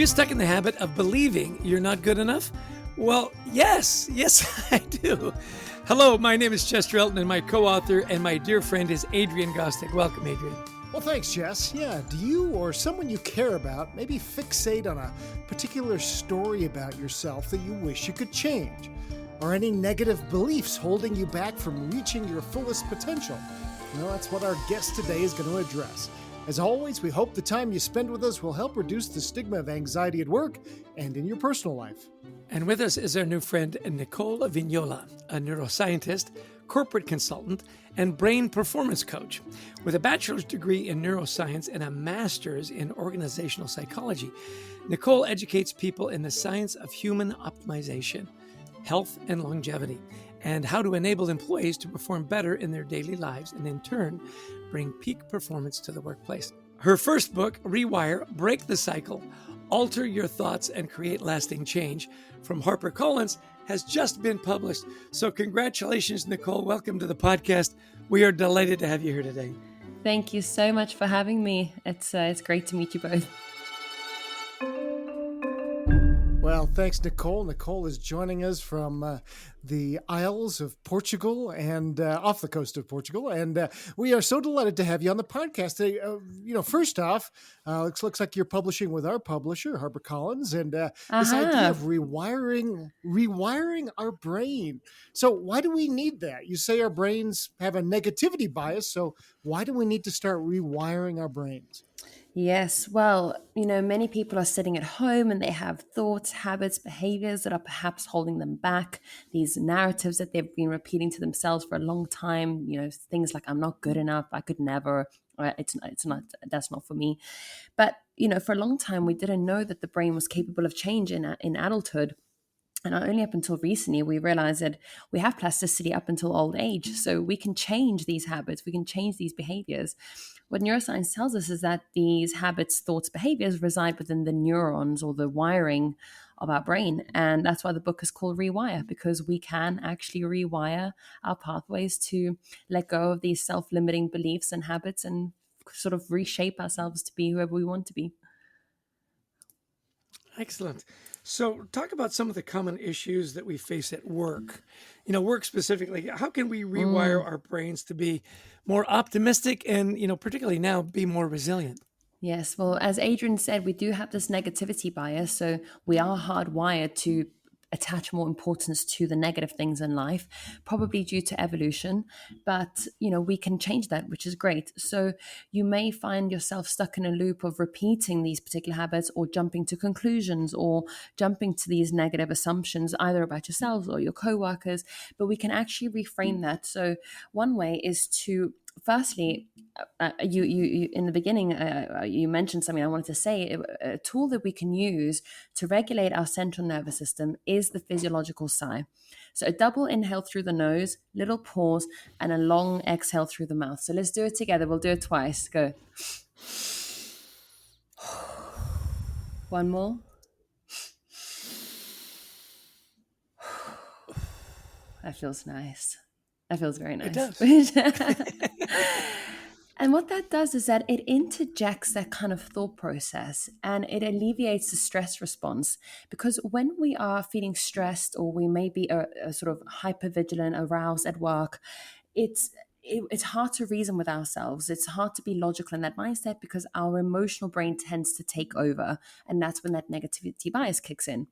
you stuck in the habit of believing you're not good enough? Well, yes, I do. Hello, my name is Chester Elton, and my co-author and my dear friend is Adrian Gostick. Welcome, Adrian. Well, thanks, Jess. Yeah, do you or someone you care about maybe fixate on a particular story about yourself that you wish you could change? Or any negative beliefs holding you back from reaching your fullest potential? Well, that's what our guest today is going to address. As always, we hope the time you spend with us will help reduce the stigma of anxiety at work and in your personal life. And with us is our new friend, Nicole Vignola, a neuroscientist, corporate consultant, and brain performance coach. With a bachelor's degree in neuroscience and a master's in organizational psychology, Nicole educates people in the science of human optimization, health and longevity, and how to enable employees to perform better in their daily lives and in turn, bring peak performance to the workplace. Her first book, Rewire, Break the Cycle, Alter Your Thoughts and Create Lasting Change, from HarperCollins, has just been published. So congratulations, Nicole. Welcome to the podcast. We are delighted to have you here today. Thank you so much for having me. It's great to meet you both. Well, thanks, Nicole. Nicole is joining us from the Isles of Portugal and off the coast of Portugal. And we are so delighted to have you on the podcast today. First off, it looks like you're publishing with our publisher, HarperCollins, and this idea of rewiring our brain. So why do we need that? You say our brains have a negativity bias. So why do we need to start rewiring our brains? Yes, well, many people are sitting at home and they have thoughts, habits, behaviors that are perhaps holding them back. These narratives that they've been repeating to themselves for a long time, things like, I'm not good enough, I could never, or that's not for me. But, for a long time, we didn't know that the brain was capable of change in adulthood. And only up until recently, we realized that we have plasticity up until old age. So we can change these habits. We can change these behaviors. What neuroscience tells us is that these habits, thoughts, behaviors reside within the neurons or the wiring of our brain. And that's why the book is called Rewire, because we can actually rewire our pathways to let go of these self-limiting beliefs and habits and sort of reshape ourselves to be whoever we want to be. Excellent. So talk about some of the common issues that we face at work. Work specifically. How can we rewire our brains to be more optimistic and, particularly now, be more resilient? Yes. Well, as Adrian said, we do have this negativity bias. So we are hardwired to attach more importance to the negative things in life, probably due to evolution. But, we can change that, which is great. So you may find yourself stuck in a loop of repeating these particular habits or jumping to conclusions or jumping to these negative assumptions, either about yourselves or your coworkers. But we can actually reframe that. So one way is to firstly, you in the beginning, you mentioned something I wanted to say. A tool that we can use to regulate our central nervous system is the physiological sigh. So a double inhale through the nose, little pause, and a long exhale through the mouth. So let's do it together. We'll do it twice. Go. One more. That feels nice. That feels very nice. It does. And what that does is that it interjects that kind of thought process and it alleviates the stress response. Because when we are feeling stressed or we may be a sort of hypervigilant, aroused at work, it's hard to reason with ourselves. It's hard to be logical in that mindset because our emotional brain tends to take over. And that's when that negativity bias kicks in.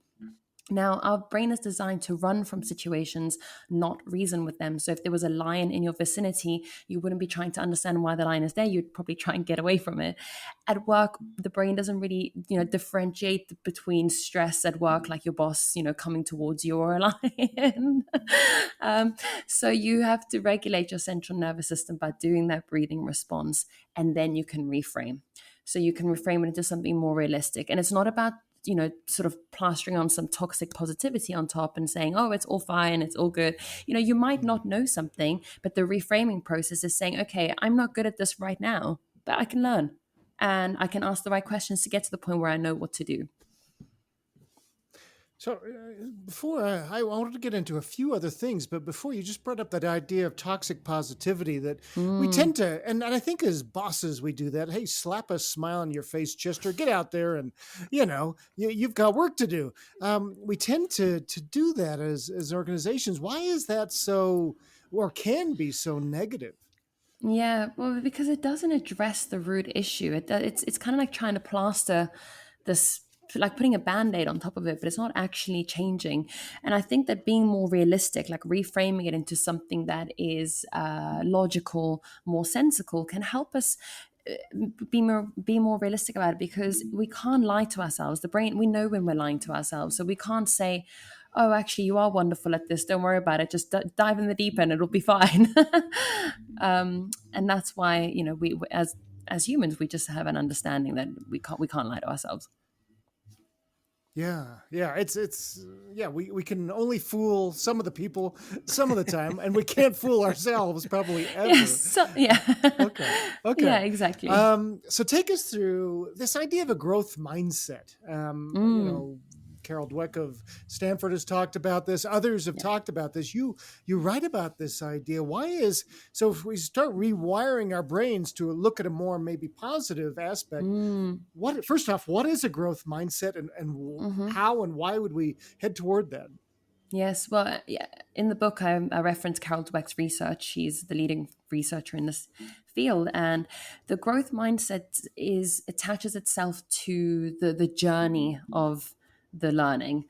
Now, our brain is designed to run from situations, not reason with them. So if there was a lion in your vicinity, you wouldn't be trying to understand why the lion is there. You'd probably try and get away from it. At work, the brain doesn't really, differentiate between stress at work, like your boss, coming towards you, or a lion. So you have to regulate your central nervous system by doing that breathing response, and then you can reframe. So you can reframe it into something more realistic. And it's not about sort of plastering on some toxic positivity on top and saying, oh, it's all fine, it's all good. You might not know something, but the reframing process is saying, okay, I'm not good at this right now, but I can learn and I can ask the right questions to get to the point where I know what to do. So before I wanted to get into a few other things, but before you just brought up that idea of toxic positivity that we Mm, tend to, and I think as bosses we do that. Hey, slap a smile on your face, Chester. Get out there, and you've got work to do. We tend to do that as organizations. Why is that so, or can be so negative? yeah, well, because it doesn't address the root issue. It's kind of like trying to plaster this, like putting a band-aid on top of it, but it's not actually changing. And I think that being more realistic, like reframing it into something that is logical, more sensical, can help us be more realistic about it, because we can't lie to ourselves. The brain, we know when we're lying to ourselves, so we can't say, oh, actually you are wonderful at this, don't worry about it, just dive in the deep end, it'll be fine. And that's why, we, as humans, we just have an understanding that we can't lie to ourselves. Yeah. It's yeah. We can only fool some of the people some of the time, and we can't fool ourselves probably Yes, ever. so, yeah. Okay. Yeah, Okay. exactly. So take us through this idea of a growth mindset. Mm, Carol Dweck of Stanford has talked about this. Others have yeah. talked about this. You write about this idea. Why is so? If we start rewiring our brains to look at a more maybe positive aspect, Mm, what first off, what is a growth mindset, and mhm. how and why would we head toward that? Yes, well, yeah. In the book, I reference Carol Dweck's research. She's the leading researcher in this field, and the growth mindset is attaches itself to the journey of the learning,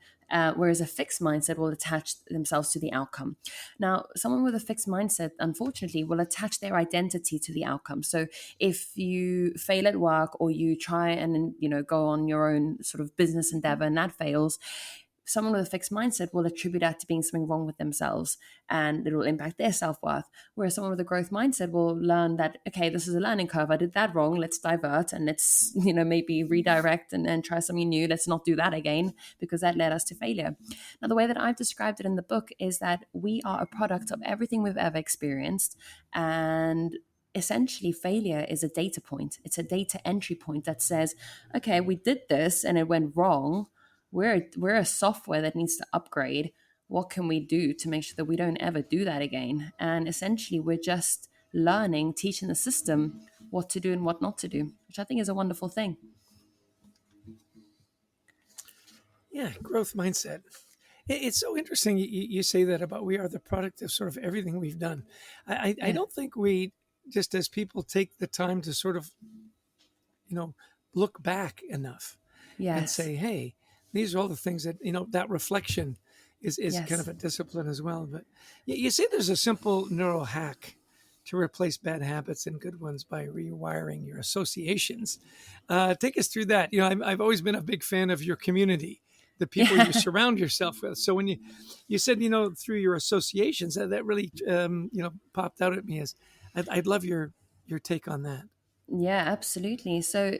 whereas a fixed mindset will attach themselves to the outcome. Now, someone with a fixed mindset, unfortunately, will attach their identity to the outcome. So, if you fail at work, or you try and go on your own sort of business endeavor and that fails, someone with a fixed mindset will attribute that to being something wrong with themselves, and it will impact their self-worth. Whereas someone with a growth mindset will learn that, okay, this is a learning curve, I did that wrong, let's divert, and let's maybe redirect and try something new. Let's not do that again, because that led us to failure. Now, the way that I've described it in the book is that we are a product of everything we've ever experienced, and essentially failure is a data point. It's a data entry point that says, okay, we did this and it went wrong. We're a software that needs to upgrade. What can we do to make sure that we don't ever do that again? And essentially, we're just learning, teaching the system what to do and what not to do, which I think is a wonderful thing. Yeah, growth mindset. It's so interesting you say that about we are the product of sort of everything we've done. I Yeah. don't think we, just as people, take the time to sort of, you know, look back enough and Yes. say, hey, these are all the things that, that reflection is kind of Yes. a discipline as well. But you say there's a simple neural hack to replace bad habits and good ones by rewiring your associations. Take us through that. I've always been a big fan of your community, the people you Yeah. surround yourself with. So when you said, through your associations, that really, popped out at me as I'd love your take on that. Yeah, absolutely. So,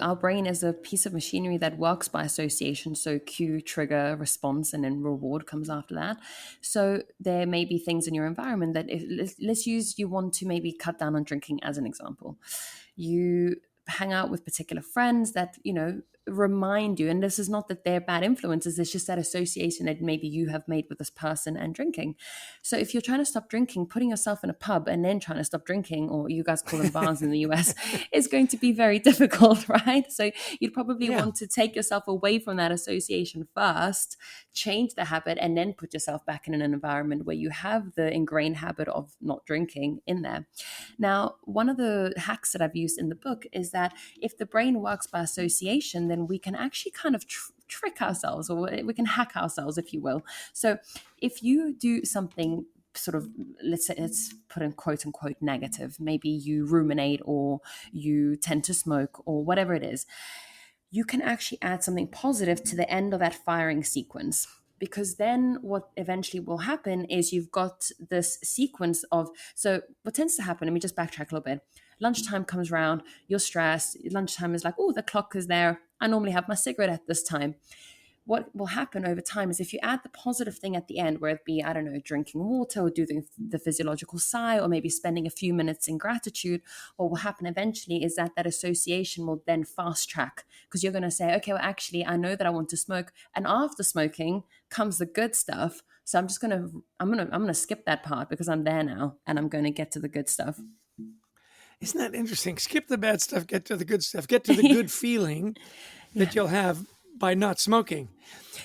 our brain is a piece of machinery that works by association. So, cue, trigger, response, and then reward comes after that. So, there may be things in your environment that, if let's use, you want to maybe cut down on drinking as an example. You hang out with particular friends that, remind you, and this is not that they're bad influences, it's just that association that maybe you have made with this person and drinking. So if you're trying to stop drinking, putting yourself in a pub and then trying to stop drinking, or you guys call them bars in the US, is going to be very difficult, right? So you'd probably Yeah. want to take yourself away from that association first, change the habit, and then put yourself back in an environment where you have the ingrained habit of not drinking in there. Now, one of the hacks that I've used in the book is that if the brain works by association, then we can actually kind of trick ourselves, or we can hack ourselves, if you will. So if you do something sort of, let's put in quote unquote negative, maybe you ruminate, or you tend to smoke, or whatever it is, you can actually add something positive to the end of that firing sequence. Because then what eventually will happen is you've got this sequence of, so what tends to happen, let me just backtrack a little bit. Lunchtime comes around, you're stressed, lunchtime is like, oh, the clock is there, I normally have my cigarette at this time. what will happen over time is if you add the positive thing at the end, where it be, I don't know, drinking water or doing the physiological sigh, or maybe spending a few minutes in gratitude, what will happen eventually is that association will then fast track, because you're going to say, okay, well, actually, I know that I want to smoke. And after smoking comes the good stuff. So I'm going to skip that part because I'm there now and I'm going to get to the good stuff. Isn't that interesting? Skip the bad stuff, get to the good stuff, get to the good feeling that you'll have by not smoking.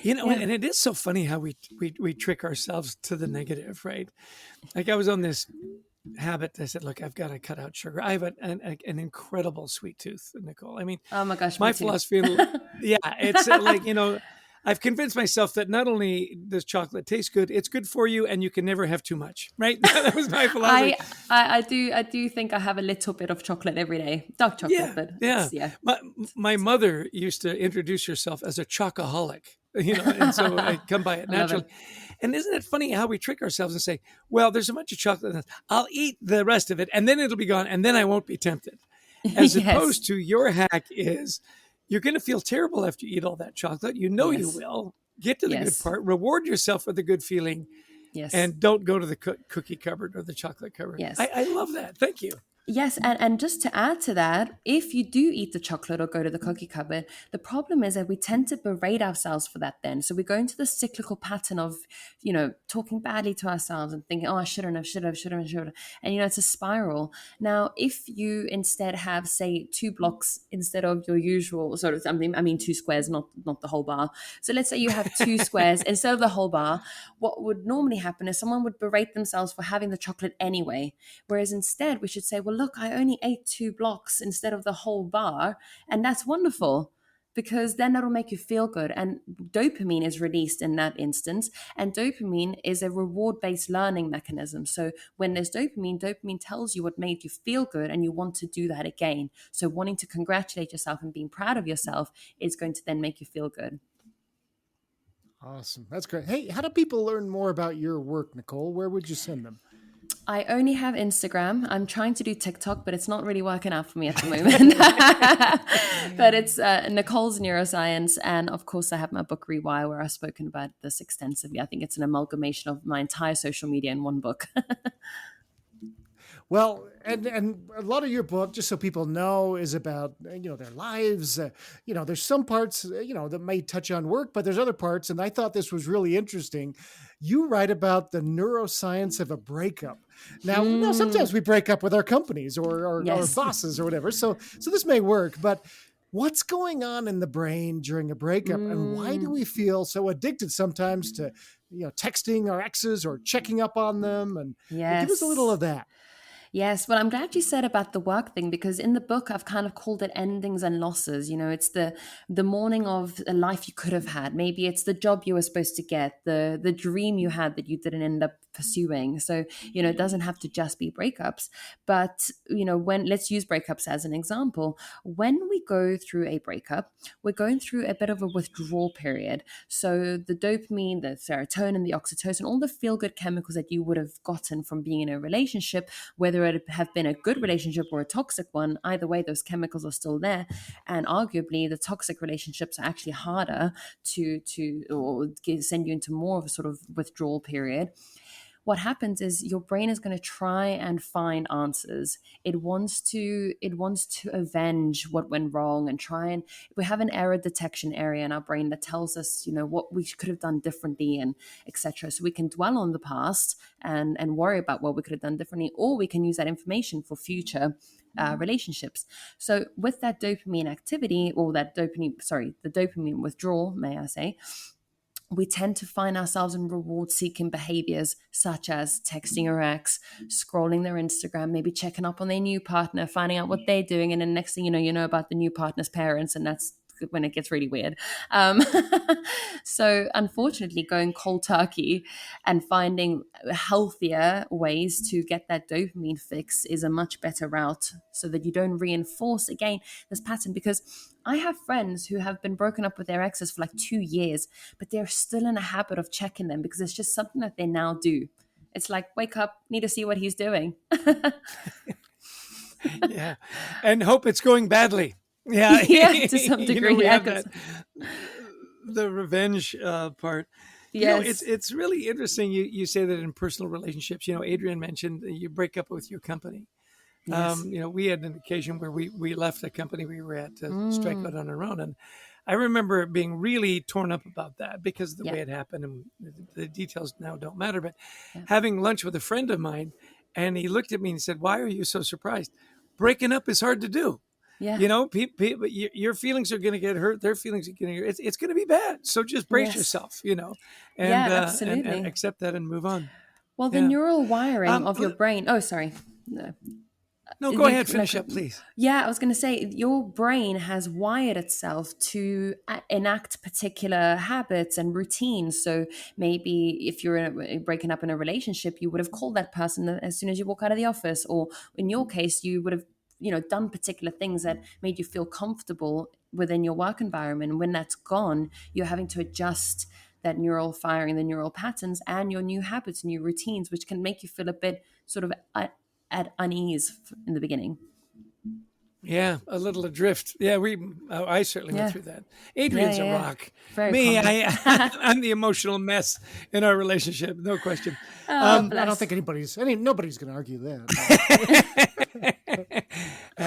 And it is so funny how we trick ourselves to the negative, right? Like I was on this habit. I said, look, I've got to cut out sugar. I have an incredible sweet tooth, Nicole. I mean, oh my gosh, my philosophy, it's like, I've convinced myself that not only does chocolate taste good, it's good for you, and you can never have too much, right? That was my philosophy. I do think I have a little bit of chocolate every day. Dark chocolate, but yeah. My mother used to introduce herself as a chocoholic, and so I come by it naturally. And isn't it funny how we trick ourselves and say, well, there's a bunch of chocolate in this. I'll eat the rest of it, and then it'll be gone, and then I won't be tempted. As opposed to your hack is, you're going to feel terrible after you eat all that chocolate. You will. Get to the good part. Reward yourself with a good feeling. Yes. And don't go to the cookie cupboard or the chocolate cupboard. Yes. I love that. Thank you. Yes, and just to add to that, if you do eat the chocolate or go to the cookie cupboard, the problem is that we tend to berate ourselves for that then. So we go into the cyclical pattern of, talking badly to ourselves and thinking, oh, I shouldn't have. And, it's a spiral. Now, if you instead have, say, 2 blocks instead of your usual sort of, I mean 2 squares, not the whole bar. So let's say you have 2 squares instead of the whole bar. What would normally happen is someone would berate themselves for having the chocolate anyway. Whereas instead we should say, well, look, I only ate 2 blocks instead of the whole bar. And that's wonderful, because then that'll make you feel good. And dopamine is released in that instance. And dopamine is a reward-based learning mechanism. So when there's dopamine tells you what made you feel good and you want to do that again. So wanting to congratulate yourself and being proud of yourself is going to then make you feel good. Awesome. That's great. Hey, how do people learn more about your work, Nicole? Where would you send them? I only have Instagram. I'm trying to do TikTok, but it's not really working out for me at the moment. But it's Nicole's Neuroscience. And of course, I have my book, Rewire, where I've spoken about this extensively. I think it's an amalgamation of my entire social media in one book. Well, and a lot of your book, just so people know, is about, their lives. There's some parts, that may touch on work, but there's other parts. And I thought this was really interesting. You write about the neuroscience of a breakup. Now, sometimes we break up with our companies or our bosses or whatever. So this may work, but what's going on in the brain during a breakup, and why do we feel so addicted sometimes to, texting our exes or checking up on them? And give us a little of that. Yes, well, I'm glad you said about the work thing, because in the book, I've kind of called it endings and losses. It's the mourning of a life you could have had. Maybe it's the job you were supposed to get, the dream you had that you didn't end up pursuing. So, it doesn't have to just be breakups. But, let's use breakups as an example. When we go through a breakup, we're going through a bit of a withdrawal period. So the dopamine, the serotonin, the oxytocin, all the feel-good chemicals that you would have gotten from being in a relationship, whether it have been a good relationship or a toxic one, either way, those chemicals are still there. And arguably, the toxic relationships are actually harder to send you into more of a sort of withdrawal period. What happens is your brain is going to try and find answers. It wants to avenge what went wrong and we have an error detection area in our brain that tells us, what we could have done differently and etc. So we can dwell on the past and worry about what we could have done differently, or we can use that information for future relationships. So with that dopamine activity, or the dopamine withdrawal, may I say, we tend to find ourselves in reward-seeking behaviors such as texting your ex, scrolling their Instagram, maybe checking up on their new partner, finding out what they're doing, and then next thing you know about the new partner's parents, and that's when it gets really weird. So unfortunately, going cold turkey and finding healthier ways to get that dopamine fix is a much better route, so that you don't reinforce again this pattern. Because I have friends who have been broken up with their exes for like 2 years, but they're still in a habit of checking them because it's just something that they now do. It's like, wake up, need to see what he's doing. Yeah. And hope it's going badly. Yeah. Yeah, to some degree. the revenge part. Yes. It's really interesting. You say that in personal relationships. Adrian mentioned that you break up with your company. Yes. We had an occasion where we left the company we were at to strike Mm. out on our own, and I remember being really torn up about that because of the Yeah. way it happened, and the details now don't matter. But Yeah. having lunch with a friend of mine, and he looked at me and said, "Why are you so surprised? Breaking up is hard to do." Yeah. Your feelings are going to get hurt. Their feelings are going to get. It's going to be bad. So just brace Yes. yourself, Yeah, and absolutely. accept that and move on. Well, the Yeah. neural wiring Um, of your brain. Oh, sorry. No. no, go You, ahead. no, Finish up, please. yeah, I was going to say your brain has wired itself to enact particular habits and routines. So maybe if you're breaking up in a relationship, you would have called that person as soon as you walk out of the office, or in your case, you would have done particular things that made you feel comfortable within your work environment. And when that's gone, you're having to adjust that neural firing, the neural patterns, and your new habits, new routines, which can make you feel a bit sort of at unease in the beginning. Yeah, a little adrift. Yeah, I certainly went Yeah. through that. Yeah, Adrian's yeah, a yeah. rock. Very Me, common. I'm the emotional mess in our relationship, no question. Oh, I don't bless. think nobody's going to argue that.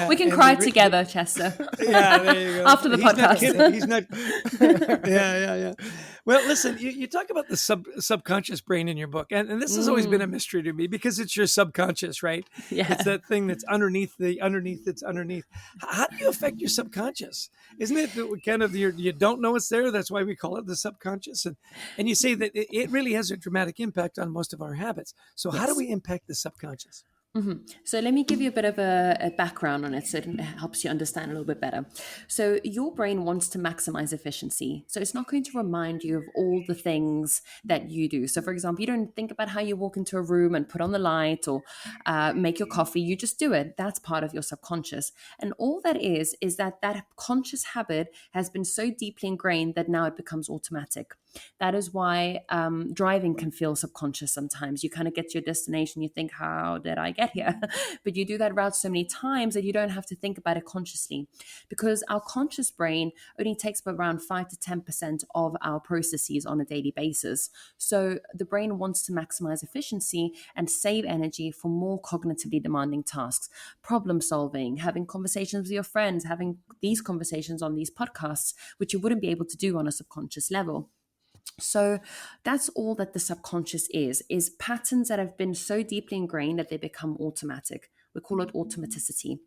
We can And cry together, Chester. Yeah, there you go. After the He's not podcast. kidding. He's not. Yeah. Well, listen, you talk about the subconscious brain in your book, and this has always been a mystery to me because it's your subconscious, right? Yeah. It's that thing that's underneath that's underneath. How do you affect your subconscious? Isn't it kind of you don't know it's there? That's why we call it the subconscious, and you say that it really has a dramatic impact on most of our habits. So how do Yes. we impact the subconscious? So let me give you a bit of a background on it so it helps you understand a little bit better. So your brain wants to maximize efficiency. So it's not going to remind you of all the things that you do. So for example, you don't think about how you walk into a room and put on the light or make your coffee. You just do it. That's part of your subconscious. And all that is that conscious habit has been so deeply ingrained that now it becomes automatic. That is why driving can feel subconscious sometimes. You kind of get to your destination, you think, how did I get here? But you do that route so many times that you don't have to think about it consciously, because our conscious brain only takes around 5 to 10% of our processes on a daily basis. So the brain wants to maximize efficiency and save energy for more cognitively demanding tasks, problem solving, having conversations with your friends, having these conversations on these podcasts, which you wouldn't be able to do on a subconscious level. So that's all that the subconscious is patterns that have been so deeply ingrained that they become automatic. We call it automaticity.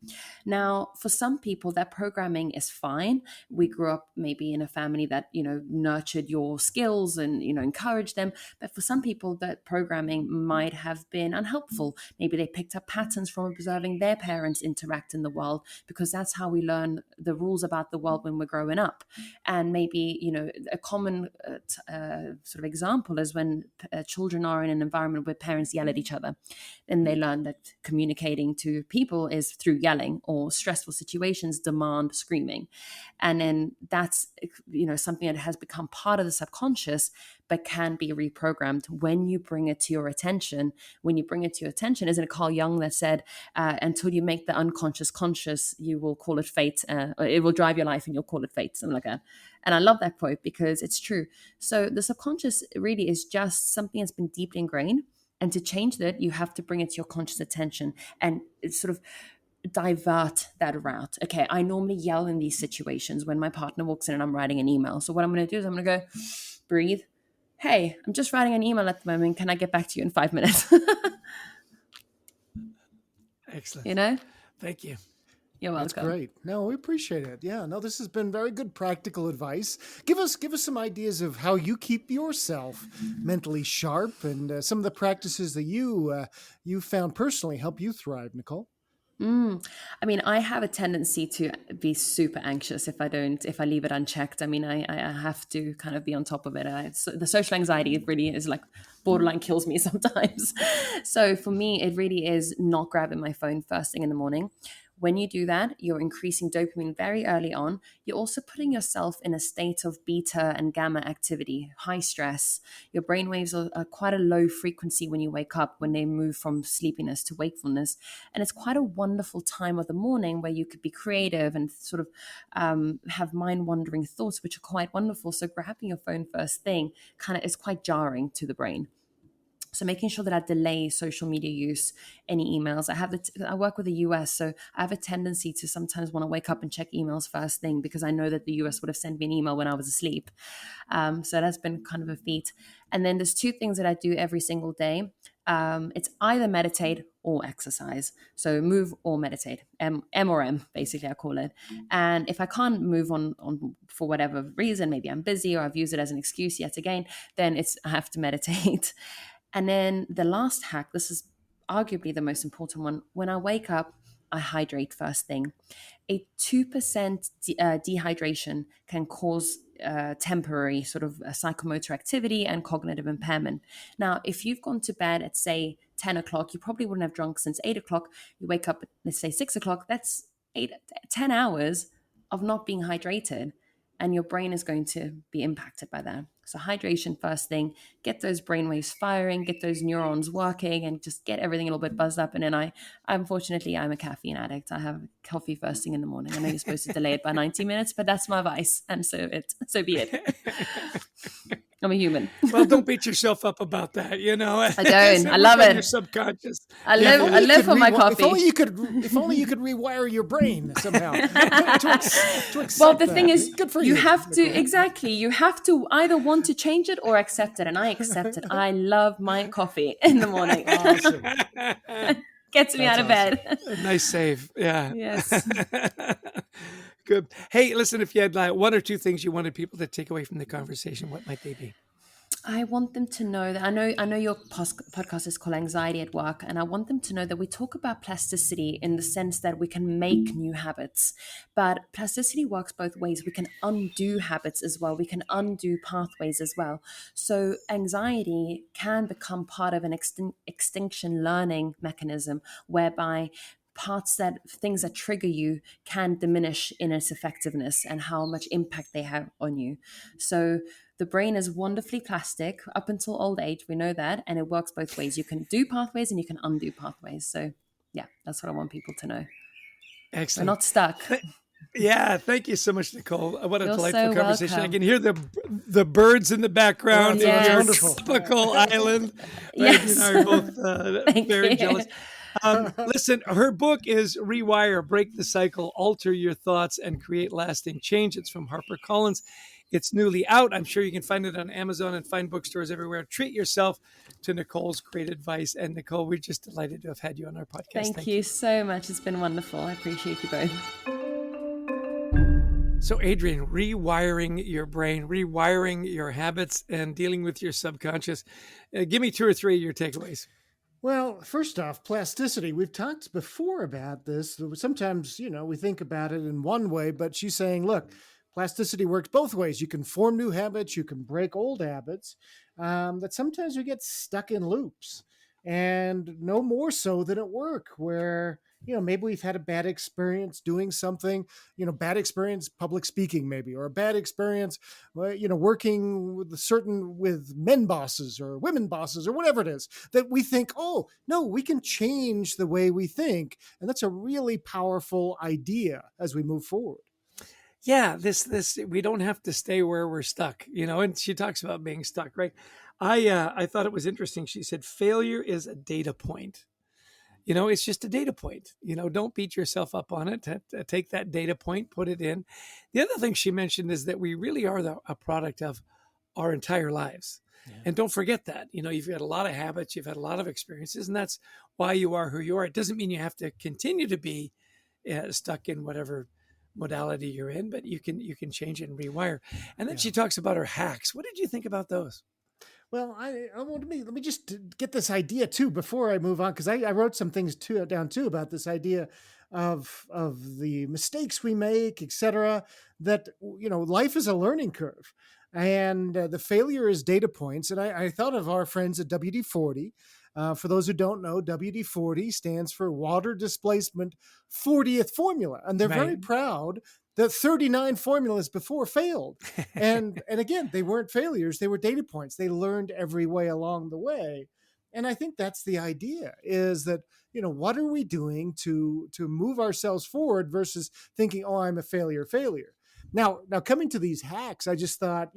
Now, for some people, that programming is fine. We grew up maybe in a family that, nurtured your skills and, encouraged them. But for some people, that programming might have been unhelpful. Maybe they picked up patterns from observing their parents interact in the world, because that's how we learn the rules about the world when we're growing up. And maybe, a common sort of example is when children are in an environment where parents yell at each other, and they learn that communicating to people is through yelling, or stressful situations demand screaming. And then that's, something that has become part of the subconscious, but can be reprogrammed when you bring it to your attention. When you bring it to your attention, isn't it Carl Jung that said, until you make the unconscious conscious, you will call it fate, or it will drive your life and you'll call it fate, something like that. And I love that quote because it's true. So the subconscious really is just something that's been deeply ingrained. And to change that, you have to bring it to your conscious attention and sort of divert that route. Okay, I normally yell in these situations when my partner walks in and I'm writing an email. So what I'm going to do is I'm going to go, breathe. Hey, I'm just writing an email at the moment. Can I get back to you in 5 minutes? Excellent. Thank you. You're welcome. That's great. No, we appreciate it. Yeah, no, this has been very good practical advice. Give us some ideas of how you keep yourself mentally sharp, and some of the practices that you found personally help you thrive, Nicole. I mean, I have a tendency to be super anxious if I leave it unchecked. I mean, I have to kind of be on top of it. The social anxiety really is like borderline kills me sometimes. So for me, it really is not grabbing my phone first thing in the morning. When you do that, you're increasing dopamine very early on. You're also putting yourself in a state of beta and gamma activity, high stress. Your brain waves are quite a low frequency when you wake up, when they move from sleepiness to wakefulness. And it's quite a wonderful time of the morning where you could be creative and sort of have mind-wandering thoughts, which are quite wonderful. So grabbing your phone first thing kind of is quite jarring to the brain. So making sure that I delay social media use, any emails. I work with the US, so I have a tendency to sometimes want to wake up and check emails first thing, because I know that the US would have sent me an email when I was asleep. So that's been kind of a feat. And then there's 2 things that I do every single day. It's either meditate or exercise. So move or meditate, M or M, basically I call it. And if I can't move on for whatever reason, maybe I'm busy or I've used it as an excuse yet again, then I have to meditate. And then the last hack, this is arguably the most important one. When I wake up, I hydrate first thing. A 2% dehydration can cause temporary sort of psychomotor activity and cognitive impairment. Now, if you've gone to bed at, say, 10 o'clock, you probably wouldn't have drunk since 8 o'clock. You wake up at, let's say, 6 o'clock. That's 10 hours of not being hydrated. And your brain is going to be impacted by that. So hydration first thing, get those brain waves firing, get those neurons working, and just get everything a little bit buzzed up. And then unfortunately, I'm a caffeine addict. I have coffee first thing in the morning. I know you're supposed to delay it by 90 minutes, but that's my vice. And so be it. I'm a human. Well, don't beat yourself up about that. You know, I don't. I love it. Your subconscious. I live for my coffee. If only you could rewire your brain somehow. to accept well, the thing is, good for you have to You have to either want to change it or accept it, and I accept it. I love my coffee in the morning. Awesome. Gets me out of bed. Nice save. Yeah. Yes. Good. Hey, listen, if you had like 1 or 2 things you wanted people to take away from the conversation, what might they be? I want them to know that I know your podcast is called Anxiety at Work, and I want them to know that we talk about plasticity in the sense that we can make new habits, but plasticity works both ways. We can undo habits as well. We can undo pathways as well. So anxiety can become part of an extinction learning mechanism, whereby things that trigger you can diminish in its effectiveness and how much impact they have on you. So the brain is wonderfully plastic up until old age. We know that. And it works both ways. You can do pathways and you can undo pathways. So yeah, that's what I want people to know. Excellent. We're not stuck. Yeah, thank you so much, Nicole. What a You're delightful so conversation. welcome. I can hear the birds in the background. Oh, yes. It's Wonderful. tropical island. Yes. You and I are both Thank very you. jealous. Listen, her book is Rewire, Break the Cycle, Alter Your Thoughts, and Create Lasting Change. It's from HarperCollins. It's newly out. I'm sure you can find it on Amazon and fine bookstores everywhere. Treat yourself to Nicole's great advice. And Nicole, we're just delighted to have had you on our podcast. Thank you so much. It's been wonderful. I appreciate you both. So, Adrian, rewiring your brain, rewiring your habits, and dealing with your subconscious. Give me 2 or 3 of your takeaways. Well, first off, plasticity. We've talked before about this. Sometimes, we think about it in one way, but she's saying, look, plasticity works both ways. You can form new habits. You can break old habits. That sometimes we get stuck in loops, and no more so than at work, where maybe we've had a bad experience doing something, bad experience public speaking maybe, or a bad experience, working with men bosses or women bosses or whatever it is, that we think, oh, no, we can change the way we think. And that's a really powerful idea as we move forward. Yeah, this we don't have to stay where we're stuck, and she talks about being stuck, right? I thought it was interesting. She said, failure is a data point. It's just a data point. Don't beat yourself up on it. Take that data point, put it in. The other thing she mentioned is that we really are a product of our entire lives. Yeah. And don't forget that. You've got a lot of habits, you've had a lot of experiences, and that's why you are who you are. It doesn't mean you have to continue to be stuck in whatever modality you're in, but you can change it and rewire. And then she talks about her hacks. What did you think about those? Well, let me just get this idea too before I move on, because I wrote some things down about this idea of the mistakes we make, etc. That life is a learning curve, and the failure is data points. And I thought of our friends at WD-40, For those who don't know, WD-40 stands for Water Displacement 40th Formula. And they're very proud that 39 formulas before failed. And again, they weren't failures. They were data points. They learned every way along the way. And I think that's the idea, is that, what are we doing to move ourselves forward versus thinking, oh, I'm a failure. Now coming to these hacks, I just thought,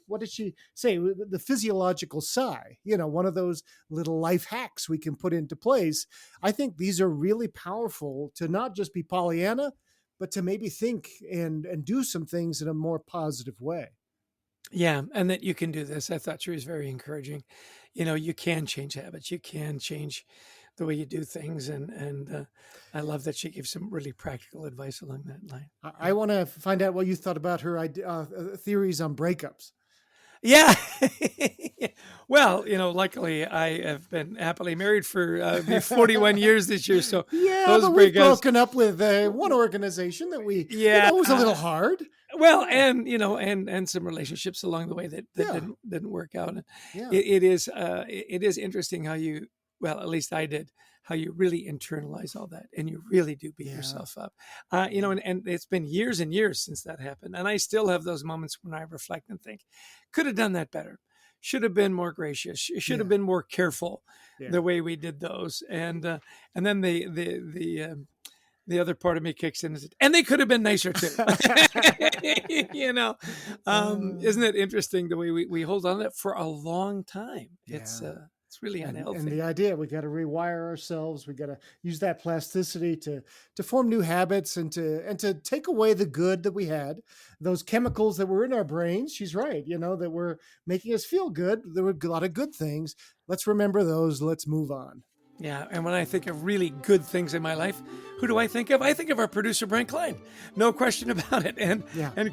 what did she say? The physiological sigh, one of those little life hacks we can put into place. I think these are really powerful to not just be Pollyanna, but to maybe think and do some things in a more positive way. Yeah, and that you can do this. I thought she was very encouraging. You can change habits. You can change the way you do things. And I love that she gives some really practical advice along that line. I want to find out what you thought about her theories on breakups. Yeah. Well, luckily I have been happily married for 41 years this year. So but we've broken up with one organization that we, it was a little hard. Well, and some relationships along the way that didn't work out. And it is interesting how at least I did, how you really internalize all that and you really do beat yourself up. And it's been years and years since that happened. And I still have those moments when I reflect and think, could have done that better. Should have been more gracious. Should have been more careful the way we did those. And then the other part of me kicks in and they could have been nicer too. Isn't it interesting the way we hold on to that for a long time? It's really unhealthy. And the idea, we got to rewire ourselves. We got to use that plasticity to form new habits and to take away the good that we had, those chemicals that were in our brains. She's right, that were making us feel good. There were a lot of good things. Let's remember those. Let's move on. Yeah, and when I think of really good things in my life, who do I think of? I think of our producer, Brent Klein. No question about it. And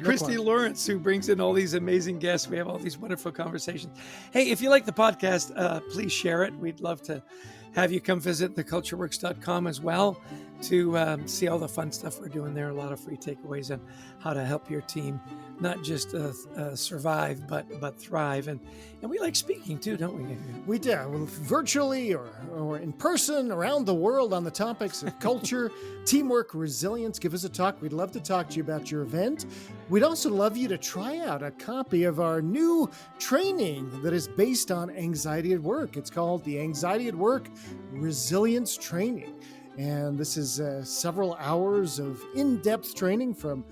Christy Lawrence, who brings in all these amazing guests. We have all these wonderful conversations. Hey, if you like the podcast, please share it. We'd love to have you come visit thecultureworks.com as well to see all the fun stuff we're doing there. A lot of free takeaways on how to help your team not just survive, but thrive. And we like speaking too, don't we, Adrian? We do. Well, virtually or in person around the world on the topics of culture, teamwork, resilience. Give us a talk. We'd love to talk to you about your event. We'd also love you to try out a copy of our new training that is based on anxiety at work. It's called the Anxiety at Work Resilience Training. And this is several hours of in-depth training from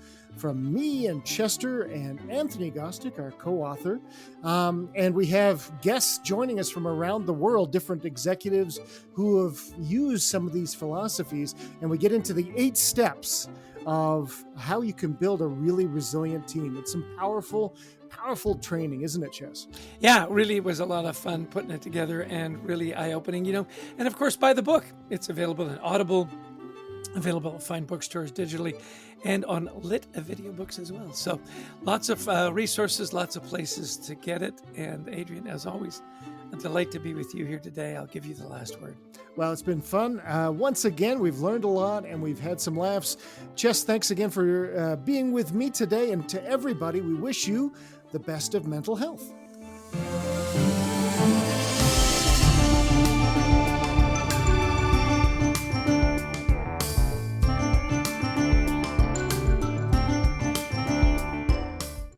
me and Chester and Anthony Gostick, our co-author. And we have guests joining us from around the world, different executives who have used some of these philosophies. And we get into the 8 steps of how you can build a really resilient team. It's some powerful training, isn't it, Chess? Yeah, really, it was a lot of fun putting it together and really eye-opening, And of course, buy the book. It's available in Audible, available at fine bookstores digitally, and on Lit Video Books as well. So lots of resources, lots of places to get it. And Adrian, as always, a delight to be with you here today. I'll give you the last word. Well, it's been fun. Once again, we've learned a lot and we've had some laughs. Chess, thanks again for being with me today. And to everybody, we wish you the best of mental health.